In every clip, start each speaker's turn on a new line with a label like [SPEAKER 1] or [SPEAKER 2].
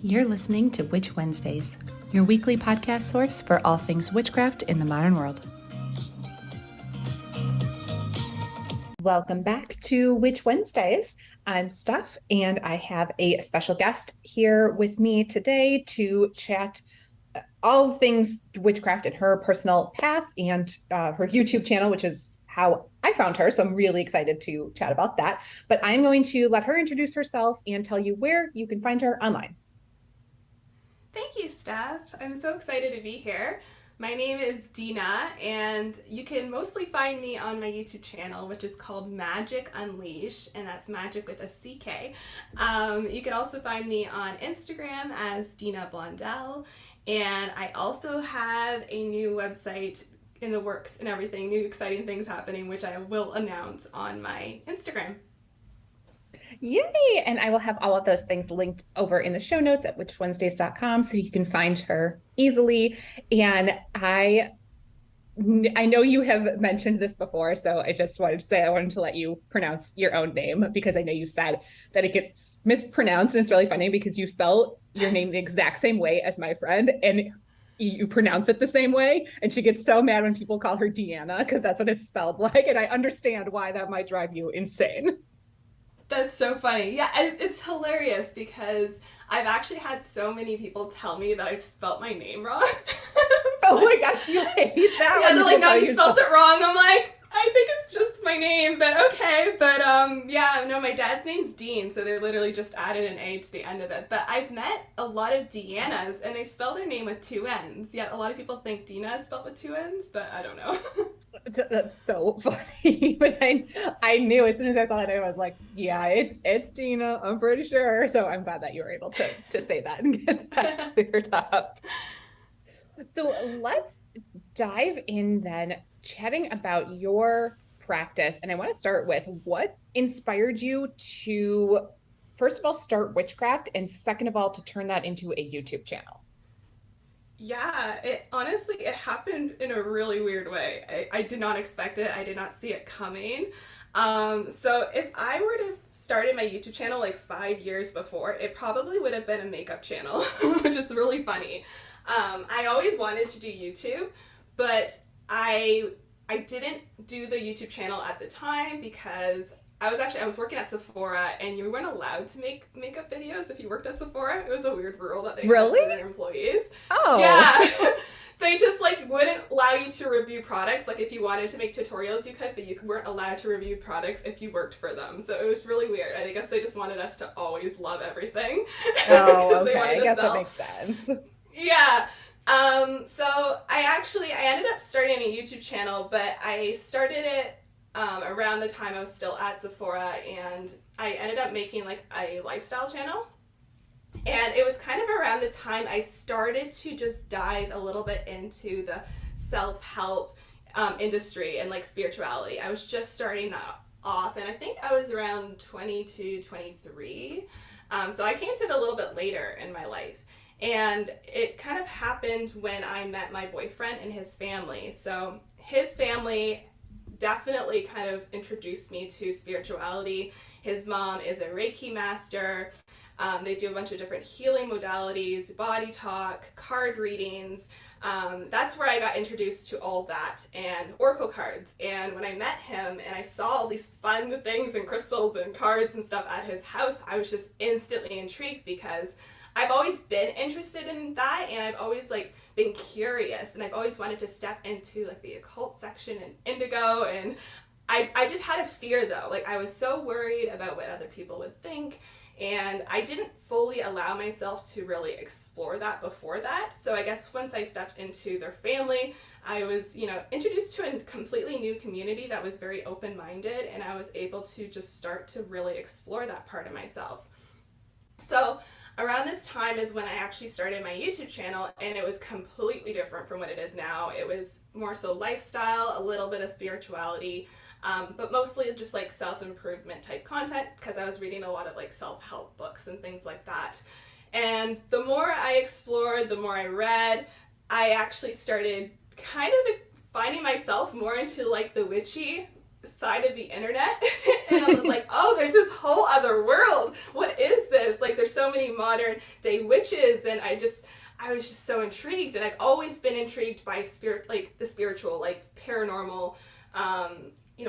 [SPEAKER 1] You're listening to Witch Wednesdays, your weekly podcast source for all things witchcraft in the modern world. Welcome back to Witch Wednesdays. I'm Steph, and I have a special guest here with me today to chat all things witchcraft in her personal path and her YouTube channel, which is how I found her. So I'm really excited to chat about that. But I'm going to let her introduce herself and tell you where you can find her online.
[SPEAKER 2] Thank you, Steph. I'm so excited to be here. My name is Deana, and you can mostly find me on my YouTube channel, which is called Magick Unleashed, and that's magic with a CK. You can also find me on Instagram as Deana Blondell, and I also have a new website in the works and everything, new exciting things happening, which I will announce on my Instagram.
[SPEAKER 1] Yay! And I will have all of those things linked over in the show notes at witchwednesdays.com so you can find her easily. And I know you have mentioned this before, so I just wanted to say I wanted to let you pronounce your own name because I know you said that it gets mispronounced, and it's really funny because you spell your name the exact same way as my friend, and you pronounce it the same way, and she gets so mad when people call her Deana because that's what it's spelled like, and I understand why that might drive you insane.
[SPEAKER 2] That's so funny. Yeah, it's hilarious because I've actually had so many people tell me that I've spelt my name wrong.
[SPEAKER 1] Oh my gosh, you hate that.
[SPEAKER 2] Yeah, they're like, no, you spelled it wrong. I'm like, I think it's just my name, but okay. But yeah, no, my dad's name's Dean, so they literally just added an A to the end of it. But I've met a lot of Deanas, and they spell their name with two N's. Yet a lot of people think Deana is spelled with two N's, but I don't know.
[SPEAKER 1] That's so funny. But I knew as soon as I saw that name, I was like, yeah, it's Deana, I'm pretty sure. So I'm glad that you were able to say that and get that cleared up. So let's dive in then, chatting about your practice. And I want to start with what inspired you to, first of all, start witchcraft, and second of all, to turn that into a YouTube channel.
[SPEAKER 2] Yeah, it honestly, it happened in a really weird way. I did not expect it. I did not see it coming. So if I were to have started my YouTube channel like 5 years before, it probably would have been a makeup channel, which is really funny. I always wanted to do YouTube, but I didn't do the YouTube channel at the time because I was working at Sephora, and you weren't allowed to make makeup videos if you worked at Sephora. It was a weird rule that they had for their employees.
[SPEAKER 1] Oh.
[SPEAKER 2] Yeah. They just like wouldn't allow you to review products. Like if you wanted to make tutorials, you could, but you weren't allowed to review products if you worked for them. So it was really weird. I guess they just wanted us to always love everything.
[SPEAKER 1] Oh, okay. I guess that makes sense.
[SPEAKER 2] Yeah. So I ended up starting a YouTube channel, but I started it around the time I was still at Sephora, and I ended up making like a lifestyle channel. And it was kind of around the time I started to just dive a little bit into the self-help industry and like spirituality. I was just starting that off, and I think I was around 22, 23. So I came to it a little bit later in my life. And it kind of happened when I met my boyfriend and his family. So his family definitely kind of introduced me to spirituality. His mom is a Reiki master. They do a bunch of different healing modalities, body talk, card readings. That's where I got introduced to all that, and oracle cards. And when I met him and I saw all these fun things and crystals and cards and stuff at his house, I was just instantly intrigued because I've always been interested in that, and I've always like been curious, and I've always wanted to step into like the occult section and indigo, and I just had a fear though. Like I was so worried about what other people would think, and I didn't fully allow myself to really explore that before that. So I guess once I stepped into their family, I was, introduced to a completely new community that was very open-minded, and I was able to just start to really explore that part of myself. So around this time is when I actually started my YouTube channel, and it was completely different from what it is now. It was more so lifestyle, a little bit of spirituality, but mostly just like self-improvement type content because I was reading a lot of like self-help books and things like that. And the more I explored, the more I read, I actually started kind of finding myself more into like the witchy side of the internet. And I was like, oh, there's this whole other world. What is this? Like there's so many modern day witches, and I was just so intrigued, and I've always been intrigued by spirit, like the spiritual, like paranormal,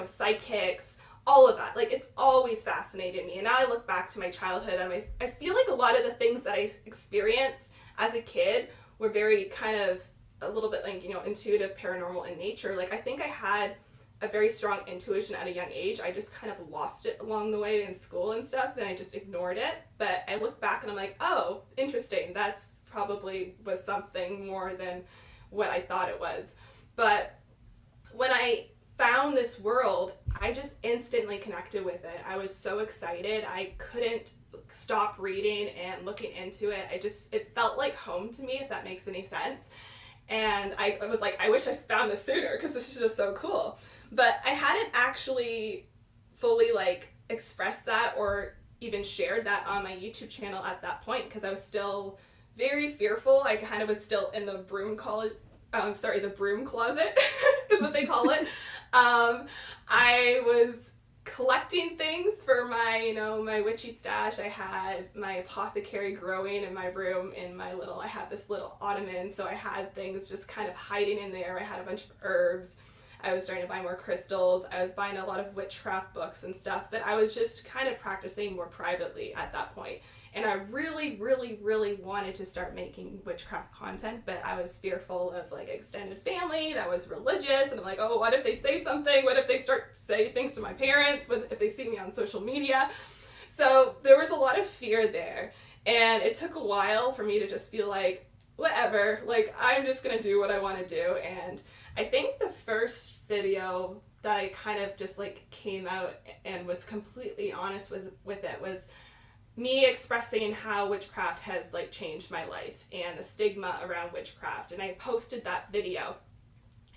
[SPEAKER 2] psychics, all of that. Like it's always fascinated me. And now I look back to my childhood, and I feel like a lot of the things that I experienced as a kid were very kind of a little bit like, intuitive, paranormal in nature. Like I think I had a very strong intuition at a young age. I just kind of lost it along the way in school and stuff, and I just ignored it. But I look back and I'm like, oh, interesting. That's probably was something more than what I thought it was. But when I found this world, I just instantly connected with it. I was so excited. I couldn't stop reading and looking into it. It felt like home to me, if that makes any sense. And I was like, I wish I found this sooner because this is just so cool. But I hadn't actually fully like expressed that or even shared that on my YouTube channel at that point because I was still very fearful. I kind of was still in the broom closet. The broom closet is what they call it. I was collecting things for my, my witchy stash. I had my apothecary growing in my room I had this little ottoman, so I had things just kind of hiding in there. I had a bunch of herbs. I was starting to buy more crystals. I was buying a lot of witchcraft books and stuff, but I was just kind of practicing more privately at that point. And I really, really, really wanted to start making witchcraft content, but I was fearful of like extended family that was religious. And I'm like, oh, what if they say something? What if they start saying things to my parents? What if they see me on social media? So there was a lot of fear there. And it took a while for me to just be like, whatever, like I'm just going to do what I want to do. And I think the first video that I kind of just like came out and was completely honest with it was me expressing how witchcraft has like changed my life and the stigma around witchcraft. And I posted that video.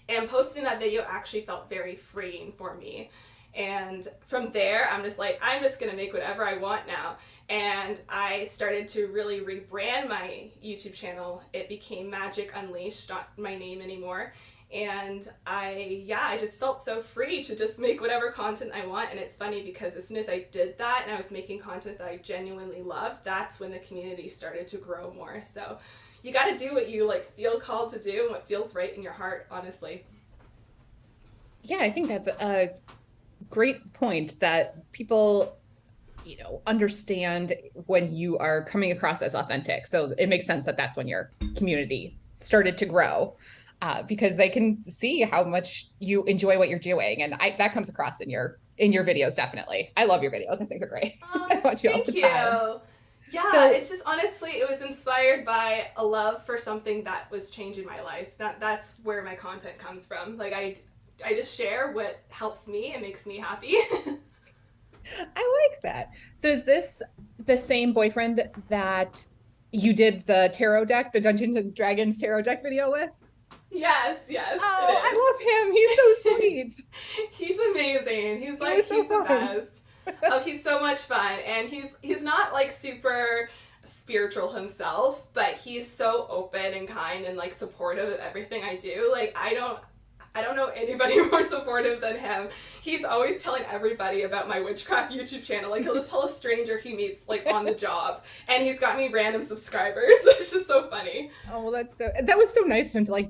[SPEAKER 2] And posting that video actually felt very freeing for me. And from there, I'm just like, I'm just going to make whatever I want now. And I started to really rebrand my YouTube channel. It became Magick Unleashed, not my name anymore. And I just felt so free to just make whatever content I want. And it's funny because as soon as I did that and I was making content that I genuinely loved, that's when the community started to grow more. So you got to do what you like feel called to do and what feels right in your heart, honestly.
[SPEAKER 1] Yeah, I think that's a great point that people, understand when you are coming across as authentic. So it makes sense that that's when your community started to grow. Because they can see how much you enjoy what you're doing, and that comes across in your videos. Definitely, I love your videos. I think they're great. I watch you all the time.
[SPEAKER 2] Yeah,
[SPEAKER 1] So
[SPEAKER 2] it's just honestly, it was inspired by a love for something that was changing my life. That's where my content comes from. Like I just share what helps me and makes me happy.
[SPEAKER 1] I like that. So is this the same boyfriend that you did the tarot deck, the Dungeons and Dragons tarot deck video with?
[SPEAKER 2] Yes,
[SPEAKER 1] Oh, I love him. He's so sweet.
[SPEAKER 2] He's amazing. He's the best. Oh, he's so much fun. And he's not like super spiritual himself, but he's so open and kind and like supportive of everything I do. Like I don't know anybody more supportive than him. He's always telling everybody about my witchcraft YouTube channel. Like he'll just tell a stranger he meets like on the job, and he's got me random subscribers. It's just so funny.
[SPEAKER 1] Oh, that was so nice of him to like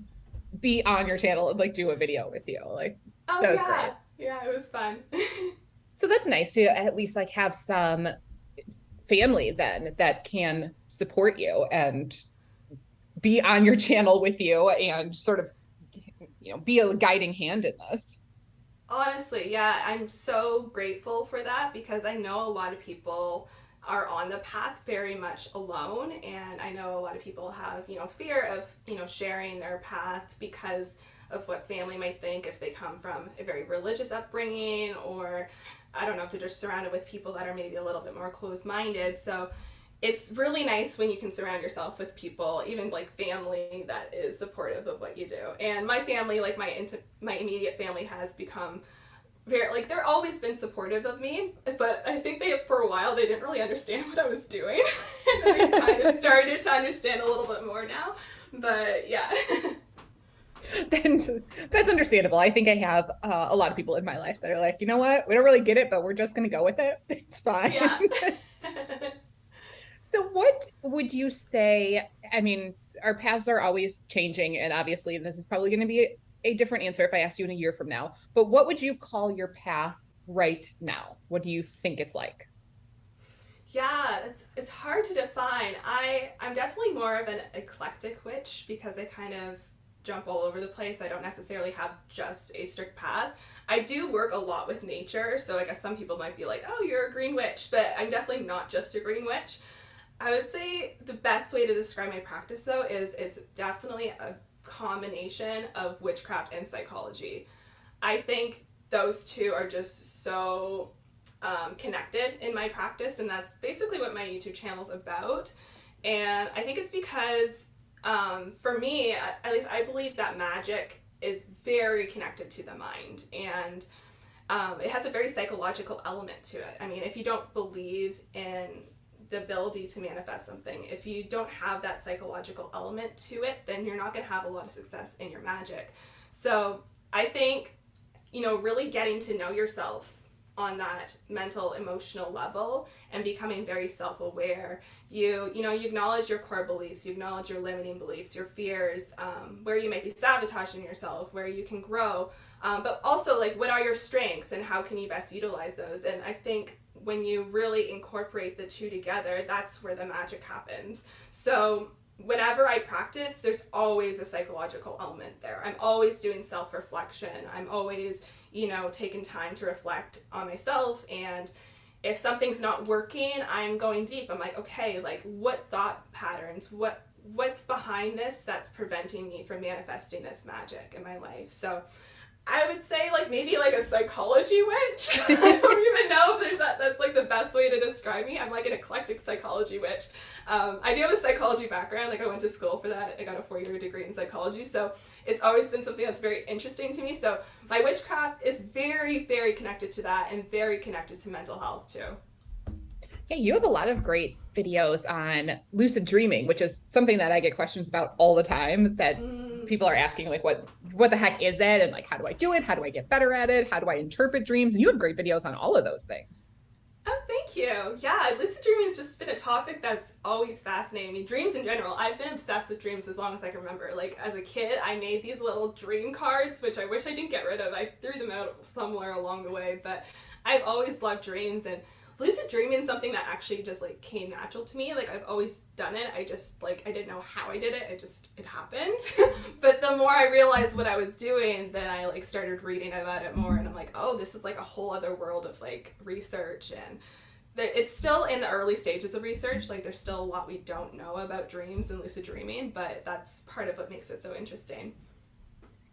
[SPEAKER 1] be on your channel and like do a video with you. Like that was great.
[SPEAKER 2] Yeah, it was fun.
[SPEAKER 1] So that's nice to at least like have some family then that can support you and be on your channel with you and sort of be a guiding hand in this.
[SPEAKER 2] Honestly, yeah, I'm so grateful for that because I know a lot of people are on the path very much alone, and I know a lot of people have, fear of, sharing their path because of what family might think if they come from a very religious upbringing, or I don't know, if they're just surrounded with people that are maybe a little bit more closed-minded. So it's really nice when you can surround yourself with people, even like family, that is supportive of what you do. And my family, like my immediate family, has become very, like, they're always been supportive of me, but I think for a while they didn't really understand what I was doing. And I kind of started to understand a little bit more now. But yeah.
[SPEAKER 1] That's understandable. I think I have a lot of people in my life that are like, you know what, we don't really get it, but we're just going to go with it. It's fine.
[SPEAKER 2] Yeah.
[SPEAKER 1] So would you say? I mean, our paths are always changing, and obviously, this is probably going to be a different answer if I asked you in a year from now. But what would you call your path right now? What do you think it's like?
[SPEAKER 2] Yeah, it's hard to define. I'm definitely more of an eclectic witch because I kind of jump all over the place. I don't necessarily have just a strict path. I do work a lot with nature, so I guess some people might be like, "Oh, you're a green witch," but I'm definitely not just a green witch. I would say the best way to describe my practice though is it's definitely a combination of witchcraft and psychology. I think those two are just so connected in my practice, and that's basically what my YouTube channel is about. And I think it's because, for me, at least, I believe that magic is very connected to the mind, and it has a very psychological element to it. I mean, if you don't believe in the ability to manifest something, if you don't have that psychological element to it, then you're not going to have a lot of success in your magic. So I think, really getting to know yourself on that mental emotional level and becoming very self-aware, you acknowledge your core beliefs, you acknowledge your limiting beliefs, your fears, where you might be sabotaging yourself, where you can grow, but also like what are your strengths and how can you best utilize those. And I think when you really incorporate the two together, that's where the magic happens. So whenever I practice, there's always a psychological element there. I'm always doing self-reflection. I'm always, taking time to reflect on myself. And if something's not working, I'm going deep. I'm like, okay, like what thought patterns, what's behind this that's preventing me from manifesting this magic in my life? So I would say like maybe like a psychology witch. I don't even know if that's like the best way to describe me. I'm like an eclectic psychology witch. I do have a psychology background. Like I went to school for that. I got a 4-year degree in psychology. So it's always been something that's very interesting to me. So my witchcraft is very, very connected to that and very connected to mental health too.
[SPEAKER 1] Yeah, you have a lot of great videos on lucid dreaming, which is something that I get questions about all the time, that people are asking like what the heck is it, and like how do I do it? How do I get better at it? How do I interpret dreams? And you have great videos on all of those things.
[SPEAKER 2] Oh, thank you. Yeah, lucid dreaming has just been a topic that's always fascinating me. Dreams in general. I've been obsessed with dreams as long as I can remember. Like, as a kid, I made these little dream cards, which I wish I didn't get rid of. I threw them out somewhere along the way, but I've always loved dreams, and lucid dreaming is something that actually just like came natural to me. Like I've always done it. I just like I didn't know how I did it. It happened. But the more I realized what I was doing, then I like started reading about it more, and I'm like, oh, this is like a whole other world of like research, and it's still in the early stages of research. Like there's still a lot we don't know about dreams and lucid dreaming, but that's part of what makes it so interesting.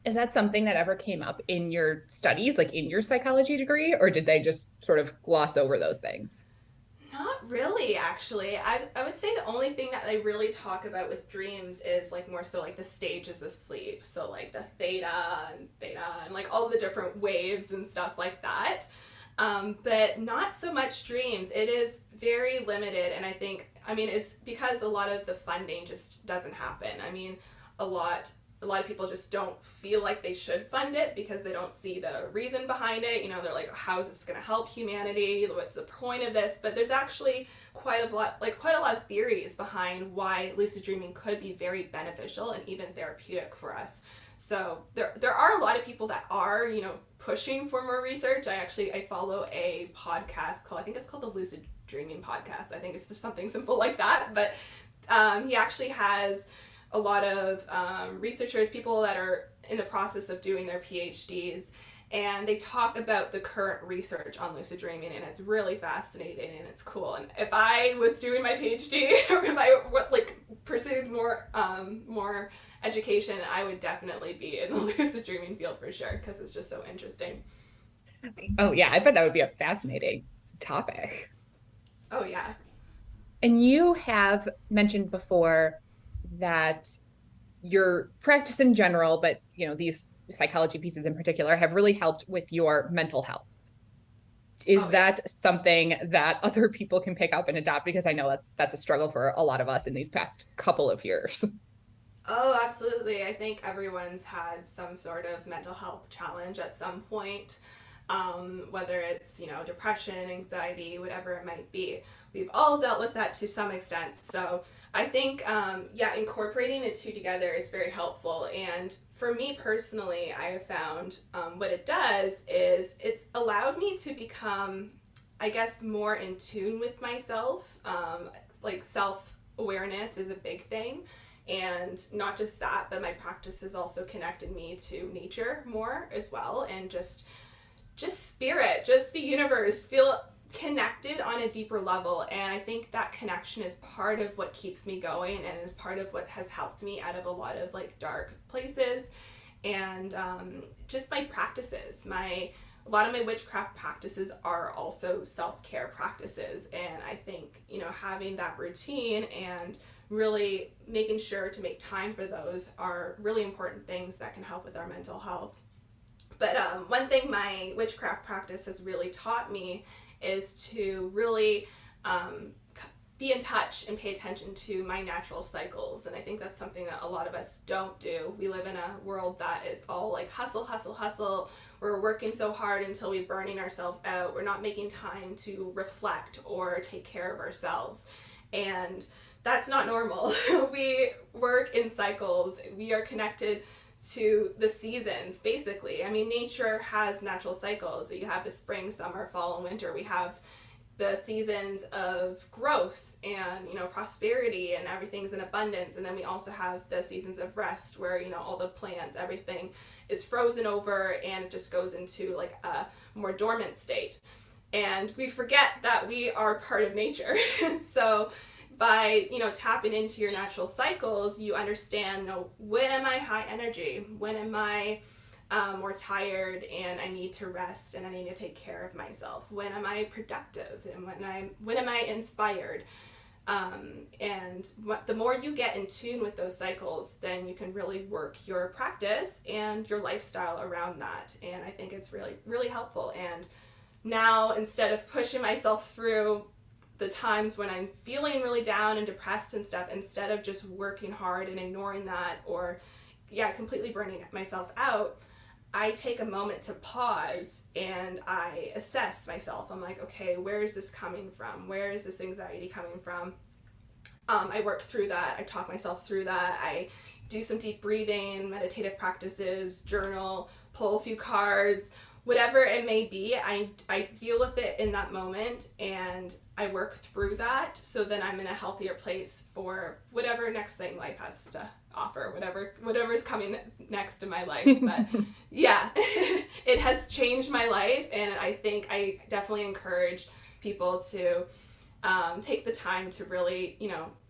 [SPEAKER 1] Is that something that ever came up in your studies, like in your psychology degree, or did they just sort of gloss over those things?
[SPEAKER 2] Not really, actually. I would say the only thing that they really talk about with dreams is like more so like the stages of sleep. So like the theta and beta and like all the different waves and stuff like that. But not so much dreams. It is very limited, and I mean, it's because a lot of the funding just doesn't happen. I mean, a lot of people just don't feel like they should fund it because they don't see the reason behind it. They're like, how is this going to help humanity? What's the point of this? But there's actually quite a lot of theories behind why lucid dreaming could be very beneficial and even therapeutic for us. So there are a lot of people that are, pushing for more research. I follow a podcast I think it's called the Lucid Dreaming Podcast. I think it's just something simple like that. But he actually has a lot of researchers, people that are in the process of doing their PhDs, and they talk about the current research on lucid dreaming, and it's really fascinating and it's cool. And if I was doing my PhD or if I pursued more education, I would definitely be in the lucid dreaming field for sure because it's just so interesting.
[SPEAKER 1] Oh yeah, I bet that would be a fascinating topic.
[SPEAKER 2] Oh yeah.
[SPEAKER 1] And you have mentioned before that your practice in general, but these psychology pieces in particular, have really helped with your mental health. Is
[SPEAKER 2] Oh yeah.
[SPEAKER 1] that something that other people can pick up and adopt? Because I know that's a struggle for a lot of us in these past couple of years.
[SPEAKER 2] Oh, absolutely. I think everyone's had some sort of mental health challenge at some point. whether it's, depression, anxiety, whatever it might be. We've all dealt with that to some extent. So I think, incorporating the two together is very helpful. And for me personally, I have found what it does is it's allowed me to become, I guess, more in tune with myself. Like self awareness is a big thing. And not just that, but my practice has also connected me to nature more as well, and just spirit, just the universe, feel connected on a deeper level. And I think that connection is part of what keeps me going and is part of what has helped me out of a lot of like dark places. And just my practices, a lot of my witchcraft practices are also self-care practices. And I think, having that routine and really making sure to make time for those are really important things that can help with our mental health. But one thing my witchcraft practice has really taught me is to really be in touch and pay attention to my natural cycles. And I think that's something that a lot of us don't do. We live in a world that is all like hustle, hustle, hustle. We're working so hard until we're burning ourselves out. We're not making time to reflect or take care of ourselves. And that's not normal. We work in cycles. We are connected to the seasons, basically. I mean, nature has natural cycles. You have the spring, summer, fall, and winter. We have the seasons of growth and, prosperity, and everything's in abundance. And then we also have the seasons of rest where, all the plants, everything is frozen over and it just goes into like a more dormant state. And we forget that we are part of nature. So by tapping into your natural cycles, you understand, when am I high energy, when am I more tired and I need to rest and I need to take care of myself, when am I productive, and when am I inspired. And the more you get in tune with those cycles, then you can really work your practice and your lifestyle around that. And I think it's really, really helpful. And now, instead of pushing myself through the times when I'm feeling really down and depressed and stuff, instead of just working hard and ignoring that, or completely burning myself out, I take a moment to pause and I assess myself. I'm like, okay, where is this coming from? Where is this anxiety coming from? I work through that. I talk myself through that. I do some deep breathing, meditative practices, journal, pull a few cards, whatever it may be. I deal with it in that moment and I work through that, so then I'm in a healthier place for whatever next thing life has to offer, whatever's coming next in my life. But yeah, it has changed my life, and I think I definitely encourage people to take the time to really,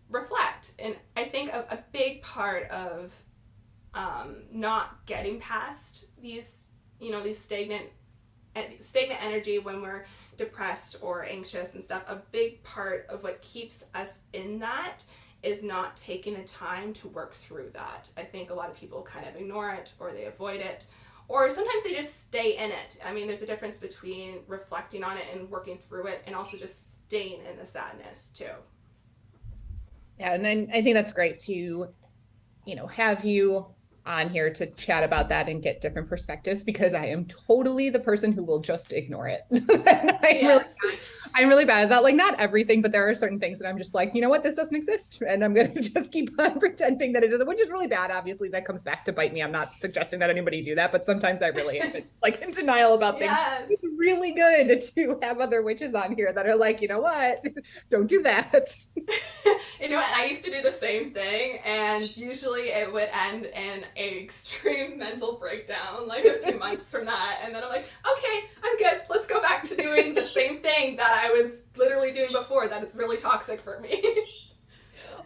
[SPEAKER 2] reflect. And I think a big part of not getting past these stagnant energy when we're depressed or anxious and stuff, a big part of what keeps us in that is not taking the time to work through that. I think a lot of people kind of ignore it, or they avoid it, or sometimes they just stay in it. I mean, there's a difference between reflecting on it and working through it, and also just staying in the sadness too.
[SPEAKER 1] Yeah, and I think that's great to, have you on here to chat about that and get different perspectives, because I am totally the person who will just ignore it. I'm really bad at that. Like, not everything, but there are certain things that I'm just like, you know what, this doesn't exist. And I'm going to just keep on pretending that it doesn't, which is really bad. Obviously, that comes back to bite me. I'm not suggesting that anybody do that, but sometimes I really am like in denial about things.
[SPEAKER 2] Yes.
[SPEAKER 1] It's really good to have other witches on here that are like, you know what, don't do that.
[SPEAKER 2] You know what, I used to do the same thing, and usually it would end in an extreme mental breakdown, like a few months from that, and then I'm like, okay, I'm good, let's go back to doing the same thing that I was literally doing before, that it's really toxic for me.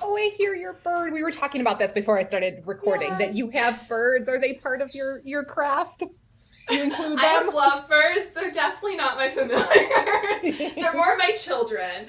[SPEAKER 1] Oh, I hear your bird. We were talking about this before I started recording, that you have birds. Are they part of your craft? You include them?
[SPEAKER 2] I have lovebirds. They're definitely not my familiars. They're more my children.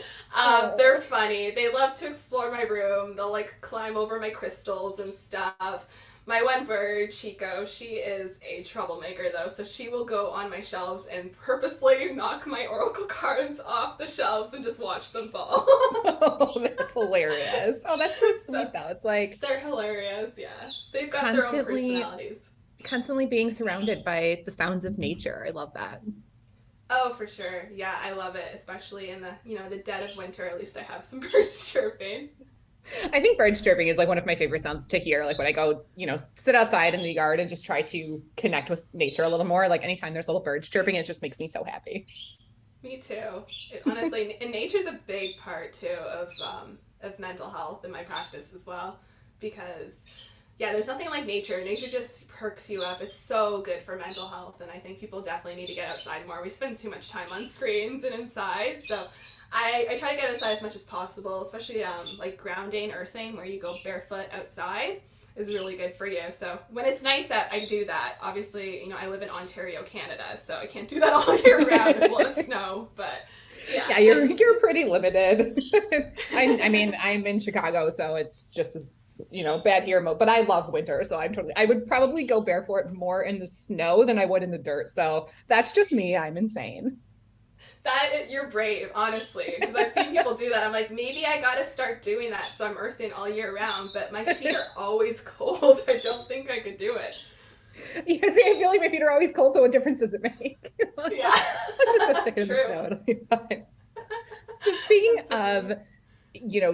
[SPEAKER 2] They're funny. They love to explore my room. They'll like climb over my crystals and stuff. My one bird, Chico, she is a troublemaker though, so she will go on my shelves and purposely knock my oracle cards off the shelves and just watch them fall.
[SPEAKER 1] Oh, that's hilarious. Oh, that's so sweet though. It's like,
[SPEAKER 2] they're hilarious, yeah. They've got their own personalities.
[SPEAKER 1] Constantly being surrounded by the sounds of nature. I love that.
[SPEAKER 2] Oh, for sure. Yeah, I love it, especially in the, the dead of winter. At least I have some birds chirping.
[SPEAKER 1] I think birds chirping is like one of my favorite sounds to hear. Like when I go, sit outside in the yard and just try to connect with nature a little more. Like anytime there's little birds chirping, it just makes me so happy.
[SPEAKER 2] Me too. Honestly, and nature's a big part too of mental health in my practice as well, because yeah, there's nothing like nature. Nature just perks you up. It's so good for mental health, and I think people definitely need to get outside more. We spend too much time on screens and inside, so I try to get outside as much as possible, especially like grounding, earthing, where you go barefoot outside is really good for you. So when it's nice out, I do that. Obviously, I live in Ontario, Canada, so I can't do that all year round. There's a lot of snow, but yeah.
[SPEAKER 1] Yeah, you're pretty limited. I mean, I'm in Chicago, so it's just as bad here. But I love winter, so I would probably go barefoot more in the snow than I would in the dirt. So that's just me. I'm insane.
[SPEAKER 2] You're brave, honestly, because I've seen people do that. I'm like, maybe I gotta start doing that so I'm earthing all year round, but my feet are always cold. I don't think I could do it.
[SPEAKER 1] Yeah, see, I feel like my feet are always cold, so what difference does it make?
[SPEAKER 2] Yeah.
[SPEAKER 1] Let's just go stick it in the snow. It'll be fine. So speaking of,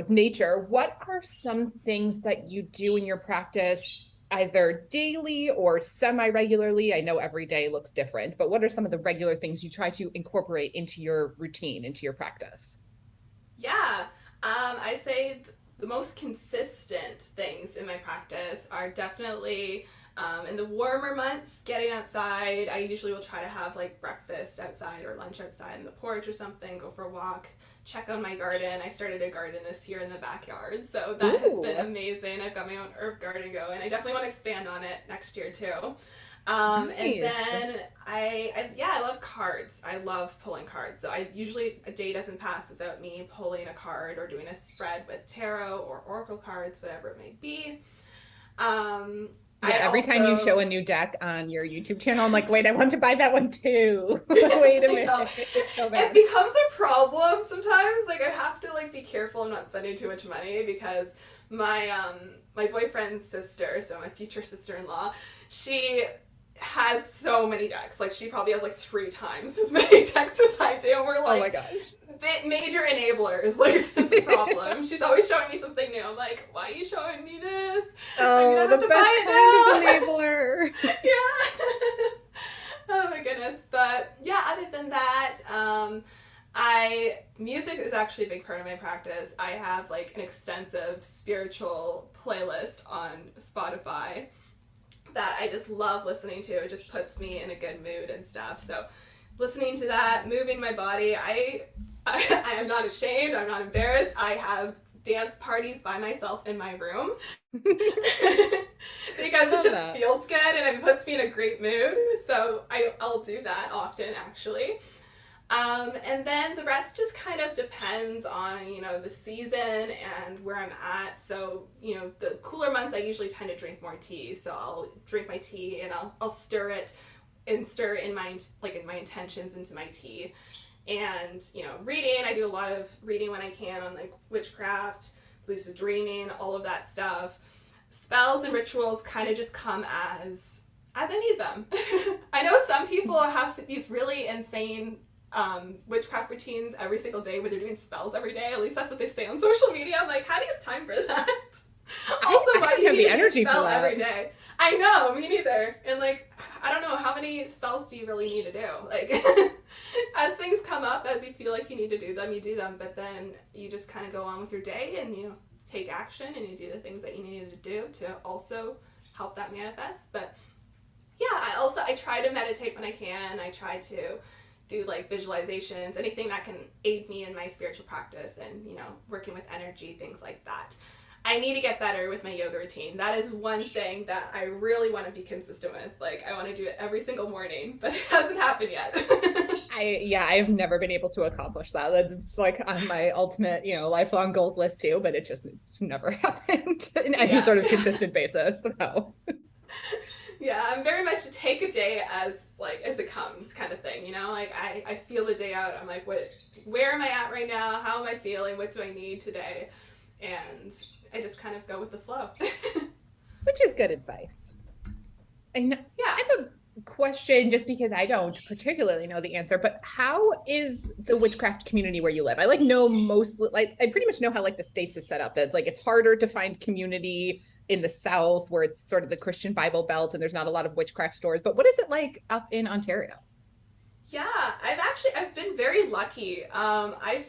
[SPEAKER 1] nature, what are some things that you do in your practice, either daily or semi-regularly? I know every day looks different, but what are some of the regular things you try to incorporate into your routine, into your practice?
[SPEAKER 2] Yeah. I say the most consistent things in my practice are definitely in the warmer months, getting outside. I usually will try to have like breakfast outside or lunch outside in the porch or something, go for a walk, check on my garden. I started a garden this year in the backyard, so that has been amazing. I've got my own herb garden going. I definitely want to expand on it next year too.
[SPEAKER 1] Nice.
[SPEAKER 2] And then I love cards. I love pulling cards. So I usually a day doesn't pass without me pulling a card or doing a spread with tarot or oracle cards, whatever it may be.
[SPEAKER 1] Yeah, every time you show a new deck on your YouTube channel, I'm like, wait, I want to buy that one too. Wait a minute. So
[SPEAKER 2] it becomes a problem sometimes. Like I have to like be careful I'm not spending too much money because my boyfriend's sister, so my future sister-in-law, she has so many decks. Like she probably has like 3 times as many decks as I do. And we're like,
[SPEAKER 1] oh my gosh,
[SPEAKER 2] major enablers. Like that's a problem. She's always showing me something new. I'm like, why are you showing me this?
[SPEAKER 1] Oh, the best kind of enabler.
[SPEAKER 2] Yeah. Oh my goodness. But yeah, other than that, music is actually a big part of my practice. I have like an extensive spiritual playlist on Spotify that I just love listening to. It just puts me in a good mood and stuff. So listening to that, moving my body, I am not ashamed. I'm not embarrassed. I have dance parties by myself in my room because it just feels good and it puts me in a great mood. So I'll do that often, actually. And then the rest just kind of depends on, the season and where I'm at. So, the cooler months, I usually tend to drink more tea. So I'll drink my tea and I'll stir it and stir in my intentions into my tea. And, reading, I do a lot of reading when I can on like witchcraft, lucid dreaming, all of that stuff. Spells and rituals kind of just come as I need them. I know some people have these really insane witchcraft routines every single day where they're doing spells every day. At least that's what they say on social media. I'm like, how do you have time for that? Also, why do you need to spell every day? I know, me neither. And like, I don't know, how many spells do you really need to do? Like, as things come up, as you feel like you need to do them, you do them. But then you just kind of go on with your day and you take action and you do the things that you needed to do to also help that manifest. But yeah, I try to meditate when I can. I try to do like visualizations, anything that can aid me in my spiritual practice and, working with energy, things like that. I need to get better with my yoga routine. That is one thing that I really want to be consistent with. Like I want to do it every single morning, but it hasn't happened yet.
[SPEAKER 1] I have never been able to accomplish that. It's like on my ultimate, lifelong goals list too, but it's never happened in any sort of consistent basis. So.
[SPEAKER 2] Yeah, I'm very much take a day as it comes kind of thing, like I feel the day out. I'm like, where am I at right now? How am I feeling? What do I need today? And I just kind of go with the flow.
[SPEAKER 1] Which is good advice. I know.
[SPEAKER 2] Yeah.
[SPEAKER 1] question, just because I don't particularly know the answer, but how is the witchcraft community where you live? I like know mostly, like I pretty much know how like the States is set up. That's like it's harder to find community in the South where it's sort of the Christian Bible Belt and there's not a lot of witchcraft stores. But what is it like up in Ontario?
[SPEAKER 2] Yeah, I've been very lucky. I've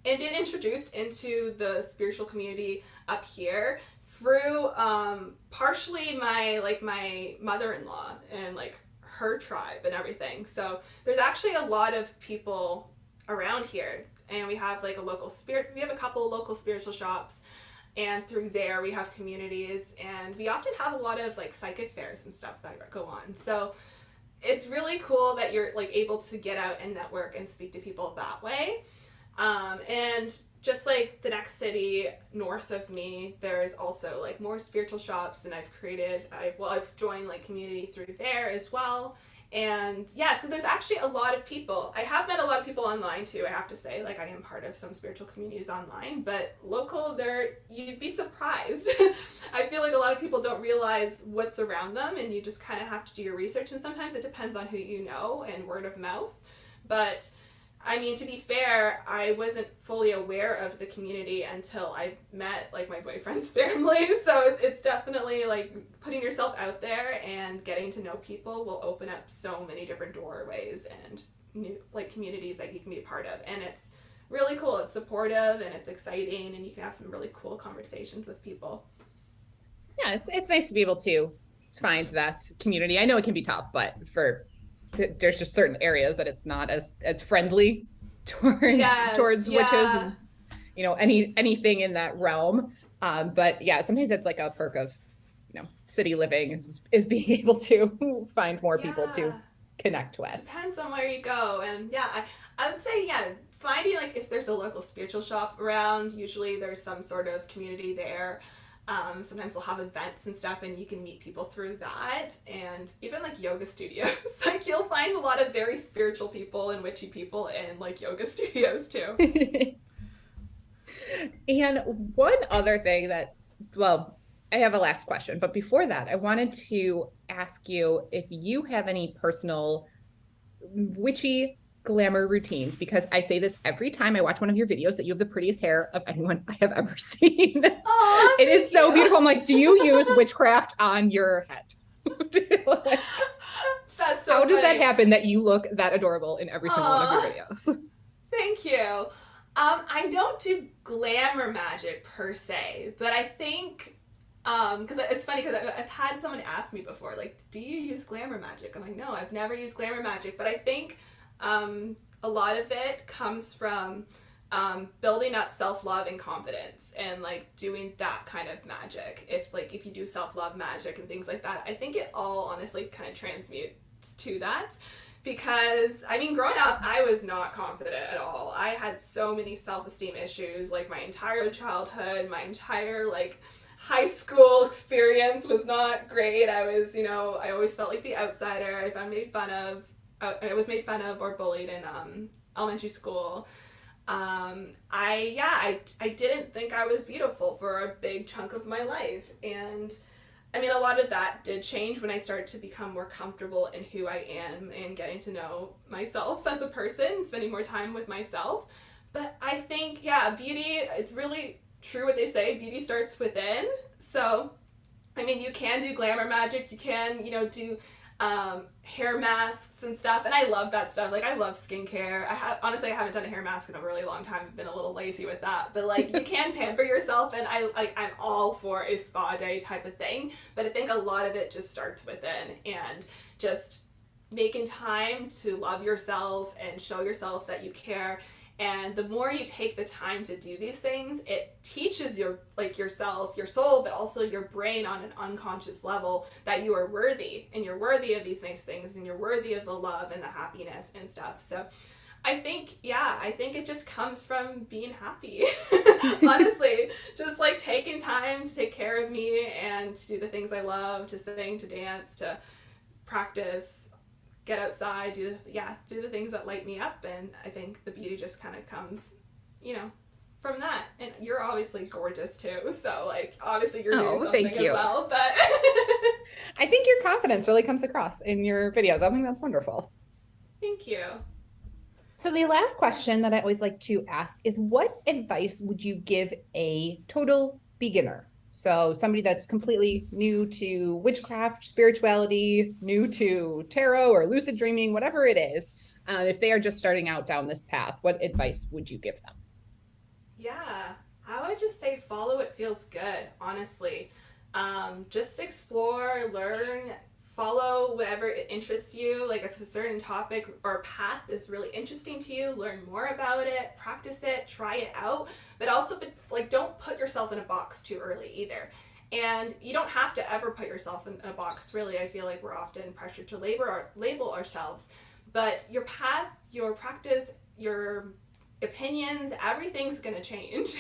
[SPEAKER 2] been introduced into the spiritual community up here through partially my mother-in-law and like her tribe and everything. So there's actually a lot of people around here, and we have like a local spirit. We have a couple of local spiritual shops, and through there we have communities, and we often have a lot of like psychic fairs and stuff that go on. So it's really cool that you're like able to get out and network and speak to people that way. And just like the next city north of me, there's also like more spiritual shops, and I've joined like community through there as well. And yeah, so there's actually a lot of people. I have met a lot of people online too, I have to say. Like I am part of some spiritual communities online, but local, you'd be surprised. I feel like a lot of people don't realize what's around them, and you just kind of have to do your research, and sometimes it depends on who you know and word of mouth. But I mean, to be fair, I wasn't fully aware of the community until I met like my boyfriend's family. So it's definitely like putting yourself out there and getting to know people will open up so many different doorways and new like communities that you can be a part of. And it's really cool. It's supportive and it's exciting, and you can have some really cool conversations with people.
[SPEAKER 1] Yeah, it's nice to be able to find that community. I know it can be tough, but for there's just certain areas that it's not as friendly
[SPEAKER 2] Yes,
[SPEAKER 1] towards witches
[SPEAKER 2] yeah,
[SPEAKER 1] and anything in that realm. But yeah, sometimes it's like a perk of city living is being able to find more people to
[SPEAKER 2] yeah.
[SPEAKER 1] connect with.
[SPEAKER 2] Depends on where you go. And yeah, I would say, yeah, finding like if there's a local spiritual shop around, usually there's some sort of community there. Sometimes they'll have events and stuff, and you can meet people through that. And even like yoga studios, like you'll find a lot of very spiritual people and witchy people in like yoga studios too.
[SPEAKER 1] And one other thing that, well, I have a last question, but before that, I wanted to ask you if you have any personal witchy glamour routines, because I say this every time I watch one of your videos that you have the prettiest hair of anyone I have ever seen.
[SPEAKER 2] Oh,
[SPEAKER 1] It is
[SPEAKER 2] thank
[SPEAKER 1] so
[SPEAKER 2] you.
[SPEAKER 1] beautiful. I'm like, do you use witchcraft on your head? Like,
[SPEAKER 2] That's so
[SPEAKER 1] how does that
[SPEAKER 2] funny.
[SPEAKER 1] happen that you look that adorable in every single one of your
[SPEAKER 2] Oh,
[SPEAKER 1] videos?
[SPEAKER 2] thank you. I don't do glamour magic per se, but I think because it's funny because I've had someone ask me before, like, do you use glamour magic? I'm like, no, I've never used glamour magic, but I think a lot of it comes from building up self-love and confidence and like doing that kind of magic. If you do self-love magic and things like that, I think it all honestly kind of transmutes to that. Because I mean, growing up, I was not confident at all. I had so many self-esteem issues, like my entire childhood, my entire like high school experience was not great. I always felt like the outsider. If I made fun of, I was made fun of or bullied in elementary school. I didn't think I was beautiful for a big chunk of my life, and I mean, a lot of that did change when I started to become more comfortable in who I am and getting to know myself as a person, spending more time with myself. But I think, yeah, beauty, it's really true what they say, beauty starts within. So, I mean, you can do glamour magic, you can, do hair masks and stuff, and I love that stuff. Like I love skincare. I haven't done a hair mask in a really long time. I've been a little lazy with that, but like you can pamper yourself, and I'm all for a spa day type of thing. But I think a lot of it just starts within, and just making time to love yourself and show yourself that you care. And the more you take the time to do these things, it teaches yourself, your soul, but also your brain on an unconscious level that you are worthy, and you're worthy of these nice things, and you're worthy of the love and the happiness and stuff. So I think it just comes from being happy. Honestly, just like taking time to take care of me and to do the things I love, to sing, to dance, to practice, get outside, do the things that light me up. And I think the beauty just kind of comes, from that. And you're obviously gorgeous too, so like obviously you're doing
[SPEAKER 1] Oh,
[SPEAKER 2] something
[SPEAKER 1] thank
[SPEAKER 2] as
[SPEAKER 1] you.
[SPEAKER 2] well. But
[SPEAKER 1] I think your confidence really comes across in your videos. I think that's wonderful.
[SPEAKER 2] Thank you.
[SPEAKER 1] So the last question that I always like to ask is, what advice would you give a total beginner? So somebody that's completely new to witchcraft, spirituality, new to tarot or lucid dreaming, whatever it is, if they are just starting out down this path, what advice would you give them?
[SPEAKER 2] Yeah, I would just say follow what feels good, honestly. Just explore, learn, follow whatever interests you. Like if a certain topic or path is really interesting to you, learn more about it, practice it, try it out. But also, like, don't put yourself in a box too early either. And you don't have to ever put yourself in a box, really. I feel like we're often pressured to label ourselves. But your path, your practice, your opinions, everything's gonna change.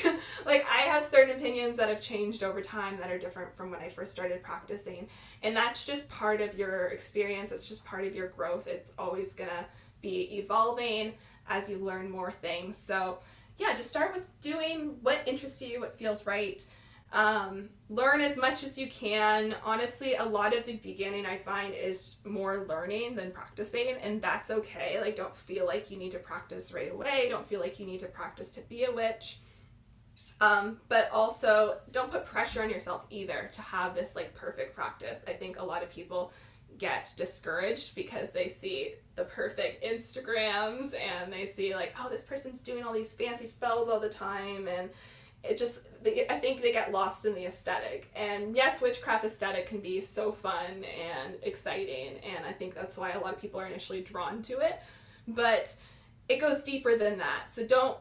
[SPEAKER 2] Like I have certain opinions that have changed over time that are different from when I first started practicing. And that's just part of your experience, it's just part of your growth. It's always gonna be evolving as you learn more things. So yeah, just start with doing what interests you, what feels right. Learn as much as you can. Honestly, a lot of the beginning I find is more learning than practicing, and that's okay. Like, don't feel like you need to practice right away. Don't feel like you need to practice to be a witch. But also, don't put pressure on yourself either to have this like perfect practice. I think a lot of people get discouraged because they see the perfect Instagrams and they see like, oh, this person's doing all these fancy spells all the time, and I think they get lost in the aesthetic. And yes, witchcraft aesthetic can be so fun and exciting, and I think that's why a lot of people are initially drawn to it. But it goes deeper than that. So don't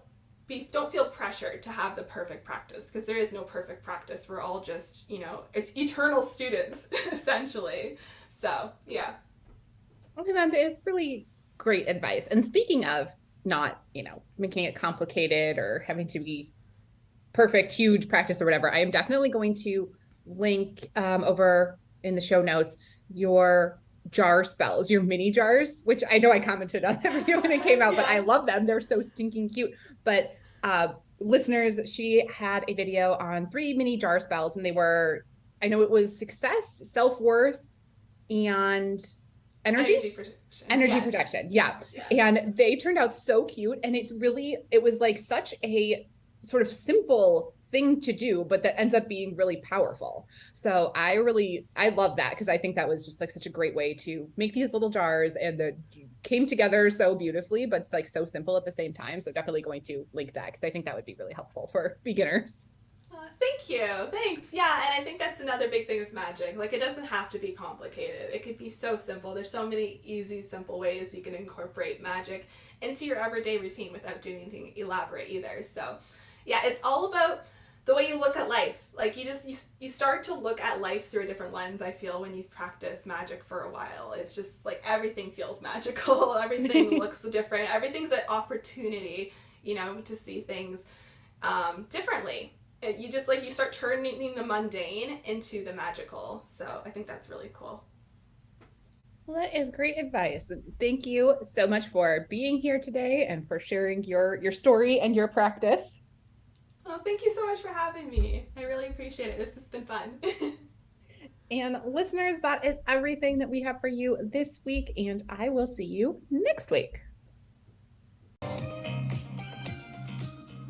[SPEAKER 2] feel pressured to have the perfect practice, because there is no perfect practice. We're all just, it's eternal students, essentially. So, yeah.
[SPEAKER 1] Okay, that is really great advice. And speaking of not, making it complicated or having to be perfect, huge practice or whatever, I am definitely going to link over in the show notes your jar spells, your mini jars, which I know I commented on that video when it came out, but I love them. They're so stinking cute. But listeners, she had a video on 3 mini jar spells, and they were, I know it was success, self-worth, and energy protection. Yeah. Yes. And they turned out so cute. And it was like such a sort of simple thing to do, but that ends up being really powerful. So I love that, because I think that was just like such a great way to make these little jars, and that came together so beautifully, but it's like so simple at the same time. So definitely going to link that, because I think that would be really helpful for beginners.
[SPEAKER 2] Thank you. Thanks. Yeah, and I think that's another big thing with magic. Like, it doesn't have to be complicated. It could be so simple. There's so many easy, simple ways you can incorporate magic into your everyday routine without doing anything elaborate either. So, yeah, it's all about the way you look at life. Like, you start to look at life through a different lens, I feel, when you've practiced magic for a while. It's just like everything feels magical. Everything looks different. Everything's an opportunity, to see things differently. You start turning the mundane into the magical. So I think that's really cool.
[SPEAKER 1] Well, that is great advice. Thank you so much for being here today and for sharing your story and your practice.
[SPEAKER 2] Oh, thank you so much for having me. I really appreciate it. This has been fun.
[SPEAKER 1] And listeners, that is everything that we have for you this week, and I will see you next week.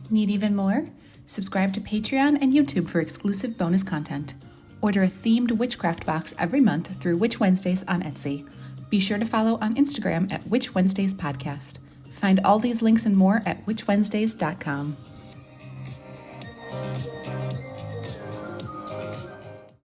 [SPEAKER 3] Need even more? Subscribe to Patreon and YouTube for exclusive bonus content. Order a themed witchcraft box every month through Witch Wednesdays on Etsy. Be sure to follow on Instagram at Witch Wednesdays Podcast. Find all these links and more at witchwednesdays.com.